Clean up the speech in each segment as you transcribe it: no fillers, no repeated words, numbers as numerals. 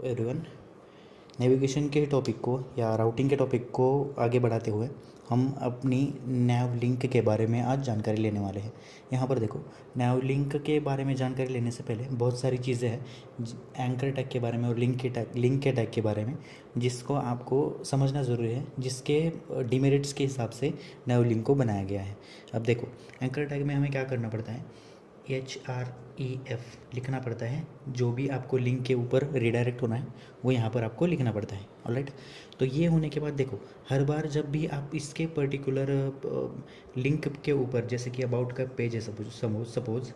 Everyone, navigation के topic को या राउटिंग के टॉपिक को आगे बढ़ाते हुए हम अपनी नैव लिंक के बारे में आज जानकारी लेने वाले हैं। यहाँ पर देखो, नैव लिंक के बारे में जानकारी लेने से पहले बहुत सारी चीज़ें हैं एंकर टैग के बारे में और लिंक के टैग के बारे में, जिसको आपको समझना ज़रूरी है, जिसके डिमेरिट्स के हिसाब से नैव लिंक को बनाया गया है। अब देखो, एंकर टैग में हमें क्या करना पड़ता है, HREF लिखना पड़ता है। जो भी आपको लिंक के ऊपर रिडायरेक्ट होना है वो यहाँ पर आपको लिखना पड़ता है। ऑलराइट, तो ये होने के बाद देखो, हर बार जब भी आप इसके पर्टिकुलर लिंक के ऊपर, जैसे कि अबाउट का पेज है, सपोज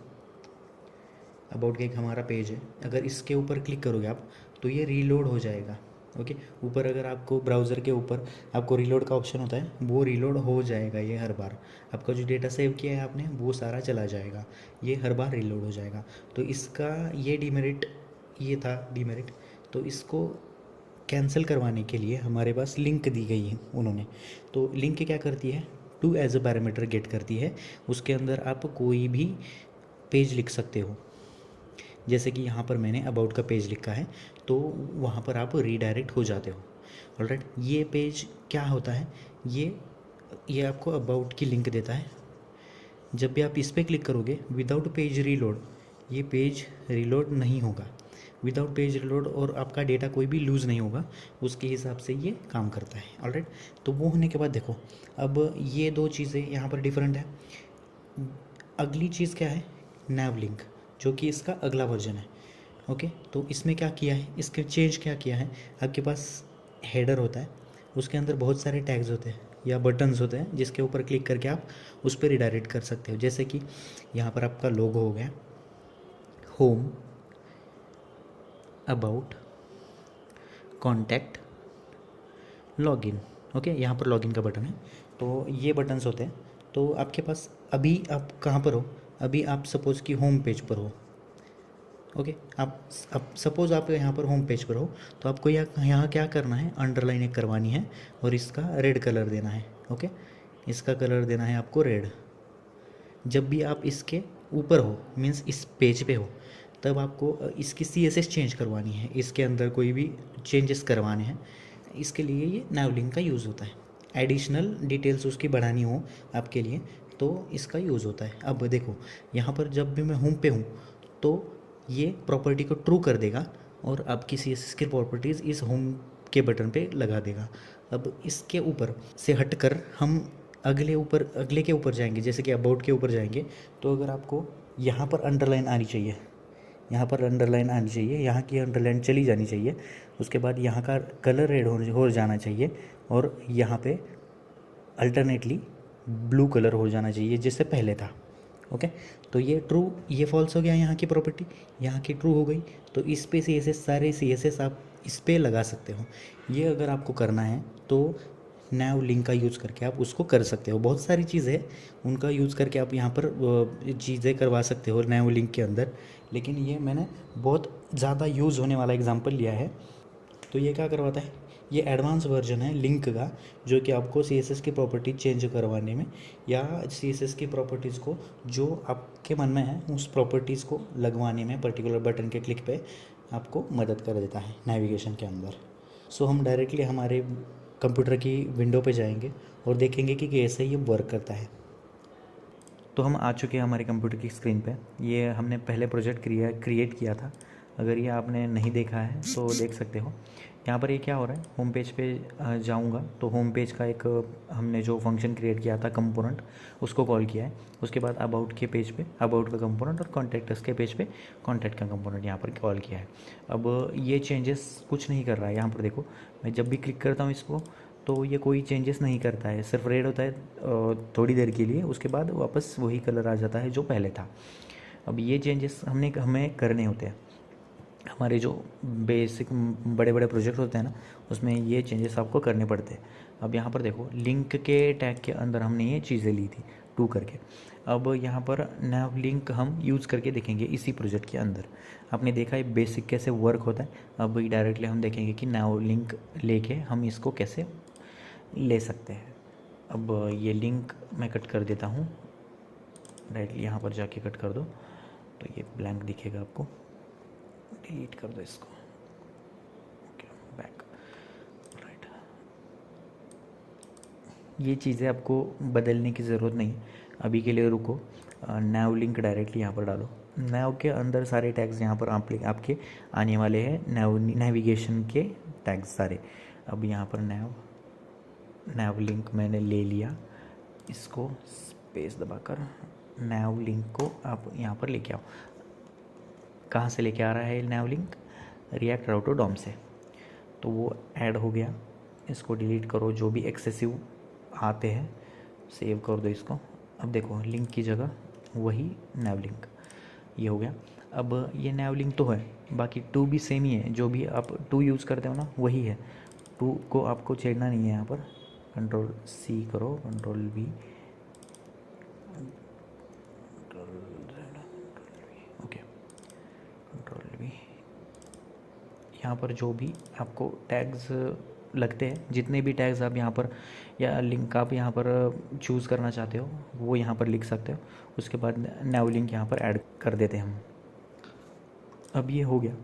अबाउट का एक हमारा पेज है, अगर इसके ऊपर क्लिक करोगे आप तो ये रीलोड हो जाएगा। ओके, ऊपर अगर आपको ब्राउज़र के ऊपर आपको रीलोड का ऑप्शन होता है, वो रीलोड हो जाएगा। ये हर बार आपका जो डेटा सेव किया है आपने वो सारा चला जाएगा, ये हर बार रीलोड हो जाएगा। तो इसका ये डिमेरिट, ये था डिमेरिट। तो इसको कैंसिल करवाने के लिए हमारे पास लिंक दी गई है उन्होंने। तो लिंक क्या करती है, to as a parameter get करती है। उसके अंदर आप कोई भी पेज लिख सकते हो, जैसे कि यहाँ पर मैंने अबाउट का पेज लिखा है, तो वहाँ पर आप रीडायरेक्ट हो जाते हो। ऑलराइट, ये पेज क्या होता है, ये आपको अबाउट की लिंक देता है। जब भी आप इस पर क्लिक करोगे, विदाउट पेज रीलोड, ये पेज रीलोड नहीं होगा। विदाउट पेज रीलोड और आपका डेटा कोई भी लूज़ नहीं होगा, उसके हिसाब से ये काम करता है। ऑलराइट, तो वो होने के बाद देखो, अब ये दो चीज़ें यहाँ पर डिफरेंट है। अगली चीज़ क्या है, नैव लिंक, जो कि इसका अगला वर्जन है। ओके, तो इसमें क्या किया है, इसके चेंज क्या किया है, आपके पास हेडर होता है, उसके अंदर बहुत सारे टैग्स होते हैं या बटन्स होते हैं, जिसके ऊपर क्लिक करके आप उस पर रिडायरेक्ट कर सकते हो। जैसे कि यहाँ पर आपका लोगो हो गया, home, about, contact, login. Okay, यहाँ पर लॉगिन का बटन है, तो ये बटन्स होते हैं। तो आपके पास अभी आप कहाँ पर हो, अभी आप सपोज़ कि होम पेज पर हो। ओके, आप सपोज़ आप यहाँ पर होम पेज पर हो, तो आपको यहाँ क्या करना है, अंडरलाइन एक करवानी है और इसका रेड कलर देना है। ओके, इसका कलर देना है आपको रेड। जब भी आप इसके ऊपर हो, मीन्स इस पेज पे हो, तब आपको इसकी CSS चेंज करवानी है, इसके अंदर कोई भी चेंजेस करवाने हैं। इसके लिए ये नैवलिंक का यूज़ होता है। एडिशनल डिटेल्स उसकी बढ़ानी हो आपके लिए तो इसका यूज़ होता है। अब देखो, यहाँ पर जब भी मैं होम पे हूँ तो ये प्रॉपर्टी को ट्रू कर देगा और आपकी CSS की प्रॉपर्टीज़ इस होम के बटन पे लगा देगा। अब इसके ऊपर से हटकर हम अगले के ऊपर जाएंगे, जैसे कि अबाउट के ऊपर जाएंगे, तो अगर आपको यहाँ पर अंडरलाइन आनी चाहिए, यहाँ पर अंडरलाइन आनी चाहिए, यहाँ की अंडरलाइन चली जानी चाहिए, उसके बाद यहाँ का कलर रेड हो जाना चाहिए और यहाँ पे अल्टरनेटली ब्लू कलर हो जाना चाहिए जैसे पहले था। ओके, तो ये ट्रू, ये फॉल्स हो गया, यहाँ की प्रॉपर्टी यहाँ की ट्रू हो गई। तो इस पे CSS, सारे CSS आप इस पर लगा सकते हो। ये अगर आपको करना है तो नैव लिंक का यूज़ करके आप उसको कर सकते हो। बहुत सारी चीज़ें हैं, उनका यूज़ करके आप यहाँ पर चीज़ें करवा सकते हो नैव लिंक के अंदर, लेकिन ये मैंने बहुत ज़्यादा यूज़ होने वाला एग्जांपल लिया है। तो ये क्या करवाता है, ये एडवांस वर्जन है लिंक का, जो कि आपको CSS की प्रॉपर्टी चेंज करवाने में या CSS की प्रॉपर्टीज़ को जो आपके मन में है उस प्रॉपर्टीज़ को लगवाने में पर्टिकुलर बटन के क्लिक पे आपको मदद कर देता है नेविगेशन के अंदर। सो हम डायरेक्टली हमारे कंप्यूटर की विंडो पे जाएंगे और देखेंगे कि कैसे ये वर्क करता है। तो हम आ चुके हैं हमारे कंप्यूटर की स्क्रीन पे। ये हमने पहले प्रोजेक्ट क्रिएट किया था, अगर ये आपने नहीं देखा है तो देख सकते हो। यहाँ पर ये क्या हो रहा है, होम पेज पे जाऊँगा तो होम पेज का एक हमने जो फंक्शन क्रिएट किया था कंपोनेंट, उसको कॉल किया है। उसके बाद अबाउट के पेज पे अबाउट का कंपोनेंट और कॉन्टैक्ट्स के पेज पे कॉन्टैक्ट का कंपोनेंट यहाँ पर कॉल किया है। अब ये चेंजेस कुछ नहीं कर रहा है। यहाँ पर देखो, मैं जब भी क्लिक करता हूँ इसको तो ये कोई चेंजेस नहीं करता है, सिर्फ रेड होता है थोड़ी देर के लिए, उसके बाद वापस वही कलर आ जाता है जो पहले था। अब ये चेंजेस हमें करने होते हैं। हमारे जो बेसिक बड़े बड़े प्रोजेक्ट होते हैं ना, उसमें ये चेंजेस आपको करने पड़ते हैं। अब यहाँ पर देखो, लिंक के टैग के अंदर हमने ये चीज़ें ली थी टू करके। अब यहाँ पर नैव लिंक हम यूज़ करके देखेंगे इसी प्रोजेक्ट के अंदर। आपने देखा है बेसिक कैसे वर्क होता है, अब डायरेक्टली हम देखेंगे कि नैव लिंक लेके हम इसको कैसे ले सकते हैं। अब ये लिंक मैं कट कर देता हूँ, डायरेक्टली यहाँ पर जाके कट कर दो तो ये ब्लैंक दिखेगा आपको, डिलीट कर दो इसको। ये चीज़ें आपको बदलने की ज़रूरत नहीं है, अभी के लिए रुको। नैव लिंक डायरेक्टली यहाँ पर डालो। नैव के अंदर सारे टैग्स यहाँ पर आपके आने वाले हैं, नेविगेशन के टैग्स सारे। अब यहाँ पर नैव लिंक मैंने ले लिया, इसको स्पेस दबाकर नैव लिंक को आप यहाँ पर लेके आओ। कहाँ से लेके आ रहा है नैव लिंक? रिएक्ट राउटर डॉम से। तो वो ऐड हो गया, इसको डिलीट करो, जो भी एक्सेसिव आते हैं सेव कर दो इसको। अब देखो लिंक की जगह वही नैव लिंक, ये हो गया। अब ये नैव लिंक तो है, बाकी टू भी सेम ही है, जो भी आप टू यूज़ करते हो ना वही है। टू को आपको छेड़ना नहीं है। यहाँ पर कंट्रोल सी करो, control we, okay, control we. यहाँ पर जो भी आपको टैग्स लगते हैं, जितने भी टैग्स आप यहाँ पर या लिंक आप यहाँ पर चूज़ करना चाहते हो वो यहाँ पर लिख सकते हो। उसके बाद नैव लिंक यहाँ पर ऐड कर देते हैं हम। अब ये हो गया,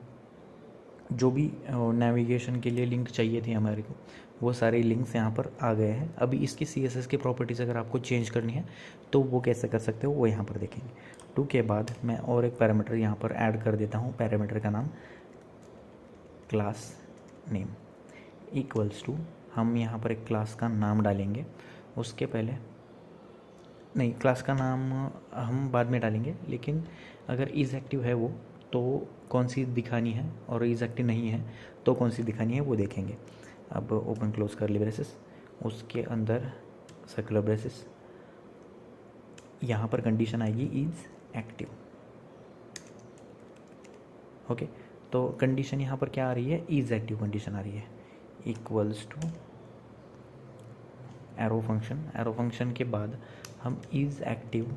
जो भी नेविगेशन के लिए लिंक चाहिए थी हमारे को वो सारे लिंक्स यहाँ पर आ गए हैं। अभी इसकी CSS की प्रॉपर्टीज़ अगर आपको चेंज करनी है तो वो कैसे कर सकते हो वो यहाँ पर देखेंगे। टू के बाद मैं और एक पैरामीटर यहाँ पर ऐड कर देता हूँ। पैरामीटर का नाम क्लास नेम इक्वल्स टू, हम यहाँ पर एक क्लास का नाम डालेंगे। उसके पहले नहीं, क्लास का नाम हम बाद में डालेंगे, लेकिन अगर इज़ एक्टिव है वो तो कौन सी दिखानी है और इज़ एक्टिव नहीं है तो कौन सी दिखानी है वो देखेंगे। अब ओपन क्लोज कर्ली ब्रेसेस, उसके अंदर सर्कुलर ब्रेसेस, यहाँ पर कंडीशन आएगी इज़ एक्टिव। ओके, तो कंडीशन यहाँ पर क्या आ रही है? इज़ एक्टिव कंडीशन आ रही है। Equals to arrow function, arrow function के बाद हम इज़ एक्टिव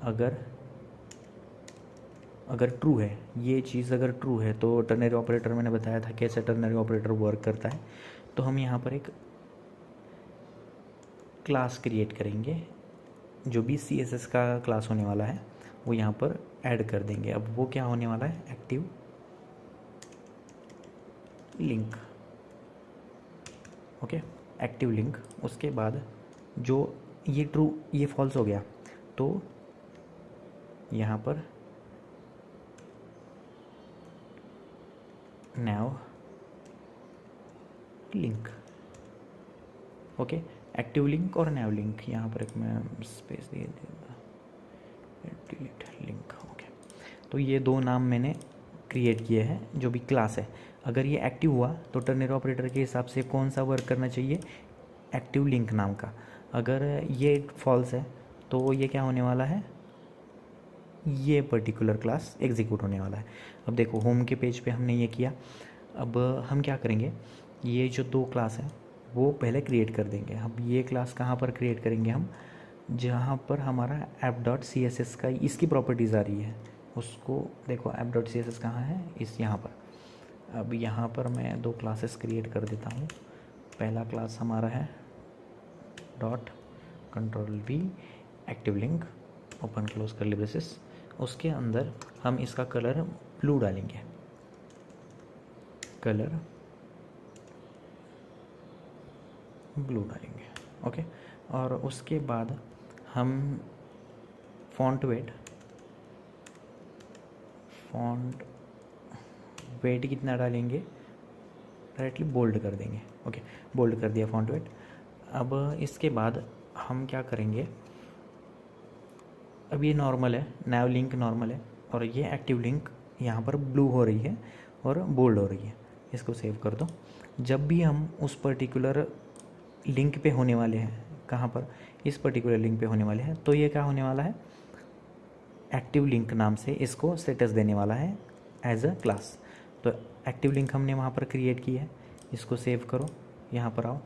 अगर ट्रू है, ये चीज़ अगर ट्रू है तो टर्नरी ऑपरेटर मैंने बताया था कैसे टर्नरी ऑपरेटर वर्क करता है। तो हम यहाँ पर एक क्लास क्रिएट करेंगे, जो भी CSS का क्लास होने वाला है वो यहाँ पर ऐड कर देंगे। अब वो क्या होने वाला है? Active link. Okay, active link. उसके बाद जो ये ट्रू ये फॉल्स हो गया तो यहाँ पर नैव लिंक। ओके, एक्टिव लिंक और नैव लिंक, यहाँ पर एक मैं स्पेस दे दूँगा, डिलीट लिंक। ओके, तो ये दो नाम मैंने क्रिएट किए हैं जो भी क्लास है। अगर ये एक्टिव हुआ तो टर्नरी ऑपरेटर के हिसाब से कौन सा वर्क करना चाहिए? एक्टिव लिंक नाम का। अगर ये फॉल्स है तो ये क्या होने वाला है? ये पर्टिकुलर क्लास एग्जीक्यूट होने वाला है। अब देखो होम के पेज पे हमने ये किया। अब हम क्या करेंगे, ये जो दो क्लास हैं वो पहले क्रिएट कर देंगे। अब ये क्लास कहाँ पर क्रिएट करेंगे हम? जहाँ पर हमारा app.css का इसकी प्रॉपर्टीज़ आ रही है उसको देखो। app.css कहाँ है? इस यहाँ पर। अब यहाँ पर मैं दो क्लासेस क्रिएट कर देता हूँ। पहला क्लास हमारा है dot control we active link open close curly braces. उसके अंदर हम इसका कलर ब्लू डालेंगे, कलर ब्लू डालेंगे। ओके, और उसके बाद हम फॉन्ट वेट कितना डालेंगे? डायरेक्टली बोल्ड कर देंगे। ओके, बोल्ड कर दिया फॉन्ट वेट। अब इसके बाद हम क्या करेंगे, अब ये नॉर्मल है, नैव लिंक नॉर्मल है और ये एक्टिव लिंक यहाँ पर ब्लू हो रही है और बोल्ड हो रही है। इसको सेव कर दो। जब भी हम उस पर्टिकुलर लिंक पे होने वाले हैं, कहाँ पर? इस पर्टिकुलर लिंक पे होने वाले हैं, तो ये क्या होने वाला है? एक्टिव लिंक नाम से इसको स्टेटस देने वाला है एज अ क्लास। तो एक्टिव लिंक हमने वहाँ पर क्रिएट की है। इसको सेव करो, यहाँ पर आओ,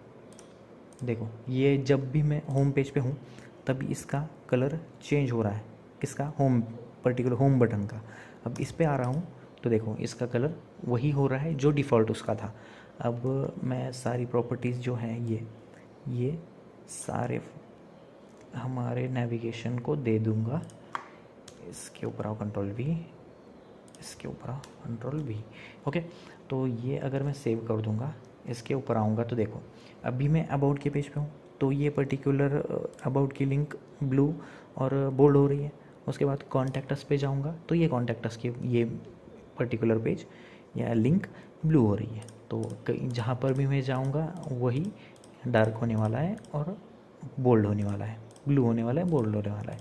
देखो ये जब भी मैं होम पेज पे हूँ तभी इसका कलर चेंज हो रहा है। किसका? होम, पर्टिकुलर होम बटन का। अब इस पे आ रहा हूँ तो देखो इसका कलर वही हो रहा है जो डिफ़ॉल्ट उसका था। अब मैं सारी प्रॉपर्टीज़ जो हैं ये सारे हमारे नेविगेशन को दे दूँगा। इसके ऊपर आओ कंट्रोल वी, इसके ऊपर आओ कंट्रोल वी। ओके, तो ये अगर मैं सेव कर दूँगा, इसके ऊपर आऊँगा तो देखो अभी मैं अबाउट के पेज पे हूँ, तो ये पर्टिकुलर अबाउट की लिंक ब्लू और बोल्ड हो रही है। उसके बाद कॉन्टैक्ट अस पे जाऊँगा तो ये कॉन्टैक्ट अस की ये पर्टिकुलर पेज या लिंक ब्लू हो रही है। तो कहीं जहाँ पर भी मैं जाऊँगा वही डार्क होने वाला है और बोल्ड होने वाला है, ब्लू होने वाला है, बोल्ड होने वाला है।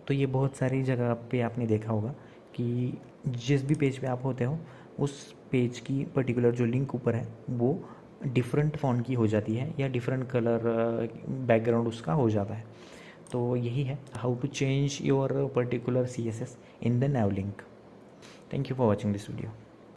तो ये बहुत सारी जगह पे आपने देखा होगा कि जिस भी पेज पे आप होते हो उस पेज की पर्टिकुलर जो लिंक ऊपर है वो डिफरेंट फ़ॉन्ट की हो जाती है या डिफरेंट कलर बैकग्राउंड उसका हो जाता है। तो यही है how to change your particular CSS in the nav link. Thank you for watching this video.